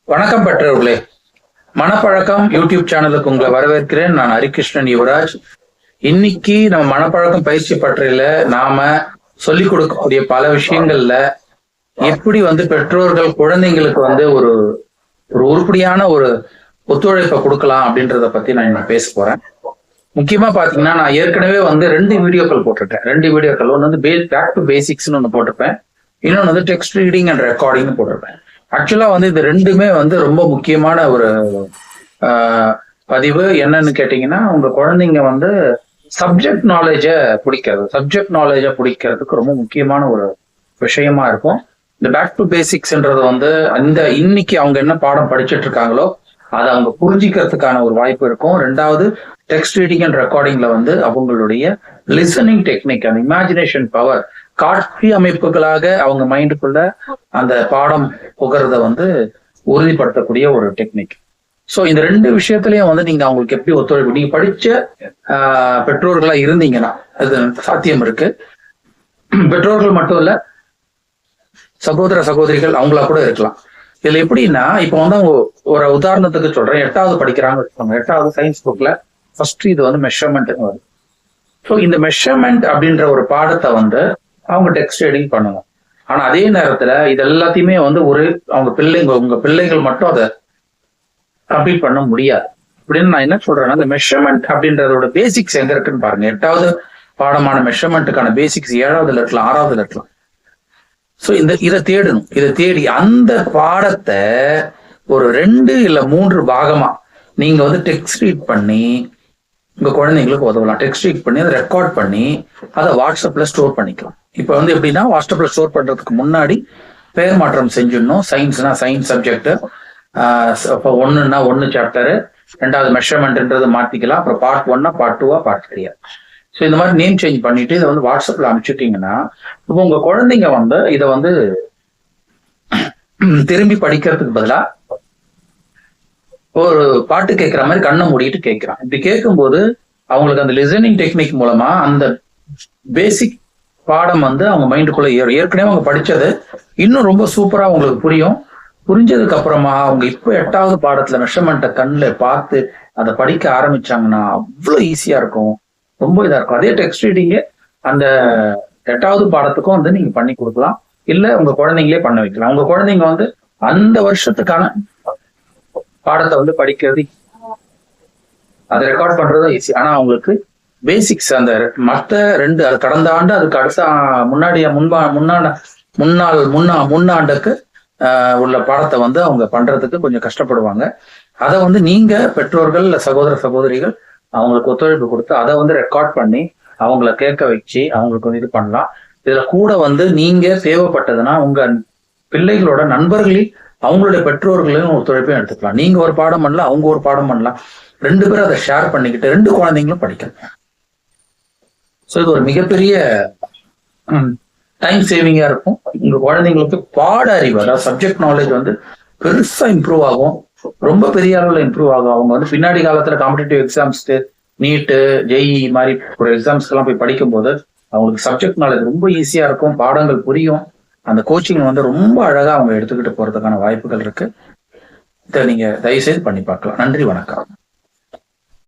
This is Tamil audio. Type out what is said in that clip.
வணக்கம் பெற்றவர்களே. மனப்பழக்கம் யூடியூப் சேனலுக்கு உங்களை வரவேற்கிறேன். நான் ஹரிகிருஷ்ணன் யுவராஜ். இன்னைக்கு நம்ம மனப்பழக்கம் பயிற்சி பற்றியில நாம சொல்லிக் கொடுக்கக்கூடிய பல விஷயங்கள்ல எப்படி பெற்றோர்கள் குழந்தைங்களுக்கு ஒரு ஒரு உருப்படியான ஒரு ஒத்துழைப்பை கொடுக்கலாம் அப்படின்றத பத்தி நான் இன்னைக்கு பேச போறேன். முக்கியமா பாத்தீங்கன்னா நான் ஏற்கனவே 2 வீடியோக்கள் போட்டிருக்கேன். 2 வீடியோக்கள் ஒன்று பேக் டு பேசிக்ஸ்னு ஒன்று போட்டிருப்பேன், இன்னொன்று டெக்ஸ்ட் ரீடிங் அண்ட் ரெக்கார்டிங்னு போட்டிருப்பேன். ஆக்சுவலா இது ரெண்டுமே ரொம்ப முக்கியமான ஒரு பதிவு. என்னன்னு கேட்டீங்கன்னா, உங்க குழந்தைங்க சப்ஜெக்ட் நாலேஜை பிடிக்கிறதுக்கு ரொம்ப முக்கியமான ஒரு விஷயமா இருக்கும். இந்த பேக் டு பேசிக்ஸ்ன்றது இன்னைக்கு அவங்க என்ன பாடம் படிச்சுட்டு இருக்காங்களோ அதை அவங்க புரிஞ்சிக்கிறதுக்கான ஒரு வாய்ப்பு இருக்கும். 2வது டெக்ஸ்ட் ரீடிங் அண்ட் ரெக்கார்டிங்ல அவங்களுடைய listening technique and imagination power, காட்சி அமைப்புகளாக அவங்க மைண்டுக்குள்ள அந்த பாடம் புகிறத உறுதிப்படுத்தக்கூடிய ஒரு டெக்னிக். ஸோ இந்த 2 விஷயத்திலையும் நீங்க அவங்களுக்கு எப்படி ஒத்துழைப்பு, நீங்க படிச்ச பெற்றோர்களா இருந்தீங்கன்னா அது சாத்தியம் இருக்கு. பெற்றோர்கள் மட்டும் இல்ல, சகோதர சகோதரிகள் அவங்களா கூட இருக்கலாம். இதுல எப்படின்னா, இப்போ அவங்க ஒரு உதாரணத்துக்கு சொல்றேன், 8வது படிக்கிறாங்க வச்சுக்கோங்க. 8வது சயின்ஸ் புக்ல ஃபர்ஸ்ட் இது மெஷர்மெண்ட் வரும். ஸோ இந்த மெஷர்மெண்ட் அப்படின்ற ஒரு பாடத்தை அவங்க டெக்ஸ்ட் ரீடிங் பண்ணணும். ஆனா அதே நேரத்துல இது எல்லாத்தையுமே உங்க பிள்ளைகள் மட்டும் அதை கம்ப்ளீட் பண்ண முடியாது. அப்படின்னு நான் என்ன சொல்றேன்னா, இந்த மெஷர்மெண்ட் அப்படின்றதோட பேசிக்ஸ் எங்க இருக்குன்னு பாருங்க. 8வது பாடமான மெஷர்மெண்ட்டுக்கான பேசிக்ஸ் 7வதுல இருக்கலாம், 6வதுல இருக்கலாம். ஸோ இதை தேடணும். இதை தேடி அந்த பாடத்தை ஒரு 2 இல்ல 3 பாகமா நீங்க டெக்ஸ்ட் ரீட் பண்ணி உங்க குழந்தைங்களுக்கு உதவலாம். டெக்ஸ்ட் ரீட் பண்ணி அதை ரெக்கார்ட் பண்ணி அதை வாட்ஸ்அப்ல ஸ்டோர் பண்ணிக்கலாம். இப்போ எப்படின்னா, வாட்ஸ்அப்ல ஸ்டோர் பண்றதுக்கு முன்னாடி பெயர் மாற்றம் செஞ்சிடணும். சயின்ஸ்னா சயின்ஸ் சப்ஜெக்ட், இப்போ 1ன்னா 1 சாப்டரு, 2வது மெஷர்மெண்ட்ன்றது மாத்திக்கலாம். அப்புறம் பார்ட் 1னா பார்ட் 2வா பார்ட் 3. ஸோ இந்த மாதிரி நேம் சேஞ்ச் பண்ணிட்டு இதை வாட்ஸ்அப்ல அனுப்பிச்சுட்டீங்கன்னா, இப்போ உங்க குழந்தைங்க இதை திரும்பி படிக்கிறதுக்கு பதிலா ஒரு பாட்டு கேட்கிற மாதிரி கண்ணை மூடிட்டு கேட்கிறான். இப்படி கேட்கும்போது அவங்களுக்கு அந்த லிசனிங் டெக்னிக் மூலமா அந்த பேசிக் பாடம் அவங்க மைண்டுக்குள்ள ஏறும். ஏற்கனவே அவங்க படிச்சது இன்னும் ரொம்ப சூப்பரா அவங்களுக்கு புரியும். புரிஞ்சதுக்கு அப்புறமா அவங்க இப்போ 8வது பாடத்துல மெஷர்மெண்ட்டை கண்ணில் பார்த்து அதை படிக்க ஆரம்பிச்சாங்கன்னா அவ்வளவு ஈஸியா இருக்கும், ரொம்ப இதா இருக்கும். அதே டெக்ஸ்ட் ரீடிங்கு அந்த 8வது பாடத்துக்கும் நீங்க பண்ணி கொடுக்கலாம், இல்ல உங்க குழந்தைங்களே பண்ண வைக்கலாம். உங்க குழந்தைங்க அந்த வருஷத்துக்கான பாடத்தை படிக்கிறது, அதை ரெக்கார்ட் பண்றதும் ஈஸி. ஆனா அவங்களுக்கு பேசிக்ஸ் அந்த மற்ற 2 அது கடந்த ஆண்டு அதுக்கு அடுத்த முன்னாண்டுக்கு உள்ள பாடத்தை அவங்க பண்றதுக்கு கொஞ்சம் கஷ்டப்படுவாங்க. அதை நீங்க பெற்றோர்கள் சகோதர சகோதரிகள் அவங்களுக்கு ஒத்துழைப்பு கொடுத்து அதை ரெக்கார்ட் பண்ணி அவங்கள கேட்க வச்சு அவங்களுக்கு இது பண்ணலாம். இதுல கூட நீங்க தேவைப்பட்டதுன்னா உங்க பிள்ளைகளோட நண்பர்களில் அவங்களுடைய பெற்றோர்களையும் ஒத்துழைப்பையும் எடுத்துக்கலாம். நீங்க ஒரு பாடம் பண்ணலாம், அவங்க ஒரு பாடம் பண்ணலாம். 2 பேரும் அதை ஷேர் பண்ணிக்கிட்டு 2 குழந்தைங்களும் படிக்கலாம். ஸோ இது ஒரு மிகப்பெரிய டைம் சேவிங்கா இருக்கும். உங்க குழந்தைங்களுக்கு பாட அறிவு, அதாவது சப்ஜெக்ட் நாலேஜ் பெருசா இம்ப்ரூவ் ஆகும், ரொம்ப பெரிய அளவுல இம்ப்ரூவ் ஆகும். அவங்க பின்னாடி காலத்துல காம்படிட்டிவ் எக்ஸாம்ஸ்க்கு, நீட்டு, ஜெஇ மாதிரி ஒரு எக்ஸாம்ஸ்க்கெல்லாம் போய் படிக்கும் போது அவங்களுக்கு சப்ஜெக்ட் நாலேஜ் ரொம்ப ஈஸியா இருக்கும், பாடங்கள் புரியும். அந்த கோச்சிங் ரொம்ப அழகா அவங்க எடுத்துக்கிட்டு போறதுக்கான வாய்ப்புகள் இருக்கு. இதை நீங்க தயவுசெய்து பண்ணி பார்க்கலாம். நன்றி, வணக்கம்.